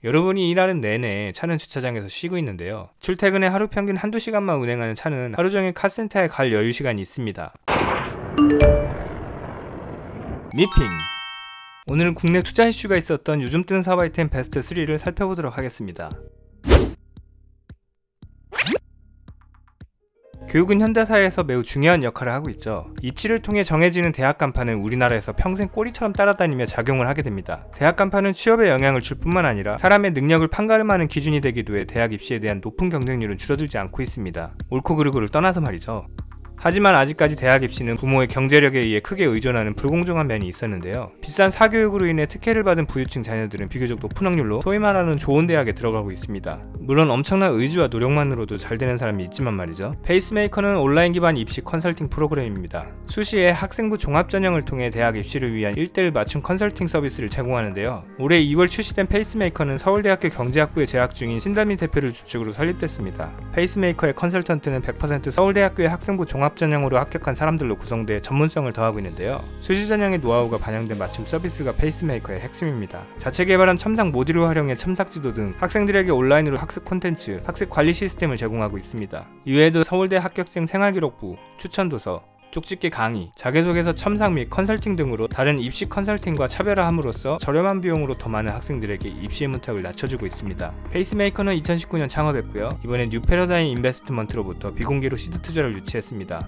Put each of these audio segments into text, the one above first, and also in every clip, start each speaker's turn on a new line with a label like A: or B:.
A: 여러분이 일하는 내내 차는 주차장에서 쉬고 있는데요. 출퇴근에 하루 평균 한두 시간만 운행하는 차는 하루 종일 카센터에 갈 여유 시간이 있습니다. 미핑. 오늘은 국내 투자 이슈가 있었던 요즘 뜨는 사업 아이템 베스트 3를 살펴보도록 하겠습니다. 교육은 현대사회에서 매우 중요한 역할을 하고 있죠. 입시를 통해 정해지는 대학 간판은 우리나라에서 평생 꼬리처럼 따라다니며 작용을 하게 됩니다. 대학 간판은 취업에 영향을 줄 뿐만 아니라 사람의 능력을 판가름하는 기준이 되기도 해 대학 입시에 대한 높은 경쟁률은 줄어들지 않고 있습니다. 옳고 그르고를 떠나서 말이죠. 하지만 아직까지 대학 입시는 부모의 경제력에 의해 크게 의존하는 불공정한 면이 있었는데요. 비싼 사교육으로 인해 특혜를 받은 부유층 자녀들은 비교적 높은 확률로 소위 말하는 좋은 대학에 들어가고 있습니다. 물론 엄청난 의지와 노력만으로도 잘 되는 사람이 있지만 말이죠. 페이스메이커는 온라인 기반 입시 컨설팅 프로그램입니다. 수시에 학생부 종합전형을 통해 대학 입시를 위한 1:1 맞춤 컨설팅 서비스를 제공하는데요. 올해 2월 출시된 페이스메이커는 서울대학교 경제학부에 재학 중인 신다민 대표를 주축으로 설립됐습니다. 페이스메이커의 컨설턴트는 100% 서울대학교의 학생부 종합전형으로 합격한 사람들로 구성돼 전문성을 더하고 있는데요. 수시 전형의 노하우가 반영된 맞춤 서비스가 페이스메이커의 핵심입니다. 자체 개발한 첨삭 모듈을 활용해 첨삭지도 등 학생들에게 온라인으로 학습 콘텐츠, 학습 관리 시스템을 제공하고 있습니다. 이외에도 서울대 합격생 생활기록부, 추천도서, 쪽집게 강의, 자기소개서 첨삭 및 컨설팅 등으로 다른 입시 컨설팅과 차별화함으로써 저렴한 비용으로 더 많은 학생들에게 입시의 문턱을 낮춰주고 있습니다. 페이스메이커는 2019년 창업했고요. 이번에 뉴패러다임 인베스트먼트로부터 비공개로 시드 투자를 유치했습니다.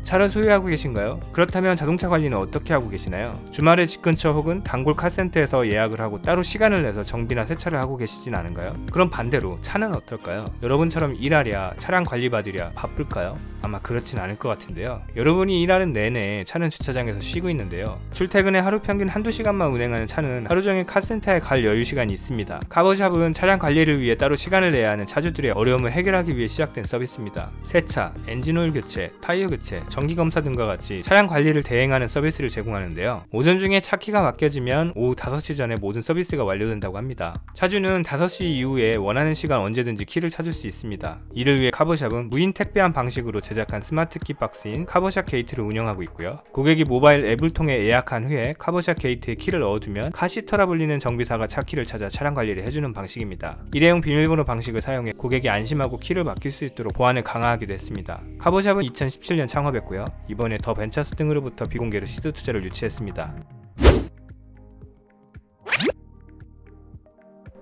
A: 차를 소유하고 계신가요? 그렇다면 자동차 관리는 어떻게 하고 계시나요? 주말에 집 근처 혹은 단골 카센터에서 예약을 하고 따로 시간을 내서 정비나 세차를 하고 계시진 않은가요? 그럼 반대로 차는 어떨까요? 여러분처럼 일하랴, 차량 관리 받으랴 바쁠까요? 아마 그렇진 않을 것 같은데요. 여러분이 일하는 내내 차는 주차장에서 쉬고 있는데요. 출퇴근에 하루 평균 한두 시간만 운행하는 차는 하루 종일 카센터에 갈 여유 시간이 있습니다. 카버샵은 차량 관리를 위해 따로 시간을 내야 하는 차주들의 어려움을 해결하기 위해 시작된 서비스입니다. 세차, 엔진오일 교체, 타이어 교체, 정기검사 등과 같이 차량 관리를 대행하는 서비스를 제공하는데요. 오전 중에 차 키가 맡겨지면 오후 5시 전에 모든 서비스가 완료된다고 합니다. 차주는 5시 이후에 원하는 시간 언제든지 키를 찾을 수 있습니다. 이를 위해 카버샵은 무인 택배함 방식으로 제작한 스마트 키 박스인 카버샵 게이트를 운영하고 있고요. 고객이 모바일 앱을 통해 예약한 후에 카버샵 게이트에 키를 넣어두면 카시터라 불리는 정비사가 차 키를 찾아 차량 관리를 해주는 방식입니다. 일회용 비밀번호 방식을 사용해 고객이 안심하고 키를 맡길 수 있도록 보안을 강화하기도 했습니다. 카버샵은 2017년 창업했고 이번에 더 벤처스 등으로부터 비공개로 시드 투자를 유치했습니다.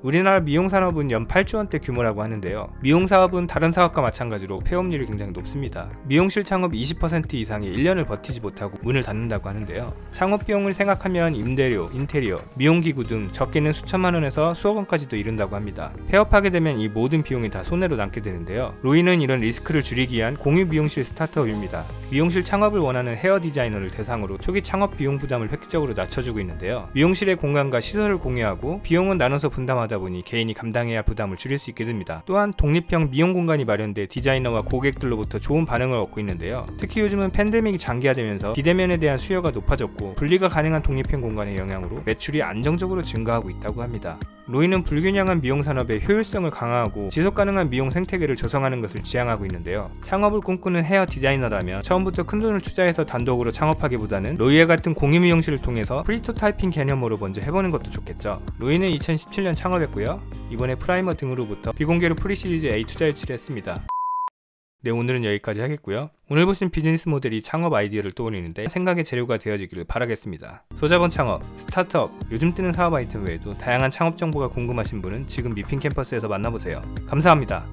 A: 우리나라 미용산업은 연 8조 원대 규모라고 하는데요. 미용사업은 다른 사업과 마찬가지로 폐업률이 굉장히 높습니다. 미용실 창업 20% 이상이 1년을 버티지 못하고 문을 닫는다고 하는데요. 창업 비용을 생각하면 임대료, 인테리어, 미용기구 등 적게는 수천만 원에서 수억 원까지도 이른다고 합니다. 폐업하게 되면 이 모든 비용이 다 손해로 남게 되는데요. 로이는 이런 리스크를 줄이기 위한 공유 미용실 스타트업입니다. 미용실 창업을 원하는 헤어 디자이너를 대상으로 초기 창업 비용 부담을 획기적으로 낮춰주고 있는데요. 미용실의 공간과 시설을 공유하고 비용은 나눠서 분담하다 보니 개인이 감당해야 할 부담을 줄일 수 있게 됩니다. 또한 독립형 미용 공간이 마련돼 디자이너와 고객들로부터 좋은 반응을 얻고 있는데요. 특히 요즘은 팬데믹이 장기화되면서 비대면에 대한 수요가 높아졌고 분리가 가능한 독립형 공간의 영향으로 매출이 안정적으로 증가하고 있다고 합니다. 로이는 불균형한 미용 산업의 효율성을 강화하고 지속 가능한 미용 생태계를 조성하는 것을 지향하고 있는데요. 창업을 꿈꾸는 헤어 디자이너라면 처음부터 큰돈을 투자해서 단독으로 창업하기보다는 로이와 같은 공유 미용실을 통해서 프리토타이핑 개념으로 먼저 해보는 것도 좋겠죠. 로이는 2017년 창업했고요. 이번에 프라이머 등으로부터 비공개로 프리시리즈 A 투자 유치를 했습니다. 네, 오늘은 여기까지 하겠고요. 오늘 보신 비즈니스 모델이 창업 아이디어를 떠올리는데 생각의 재료가 되어지기를 바라겠습니다. 소자본 창업, 스타트업, 요즘 뜨는 사업 아이템 외에도 다양한 창업 정보가 궁금하신 분은 지금 미핑 캠퍼스에서 만나보세요. 감사합니다.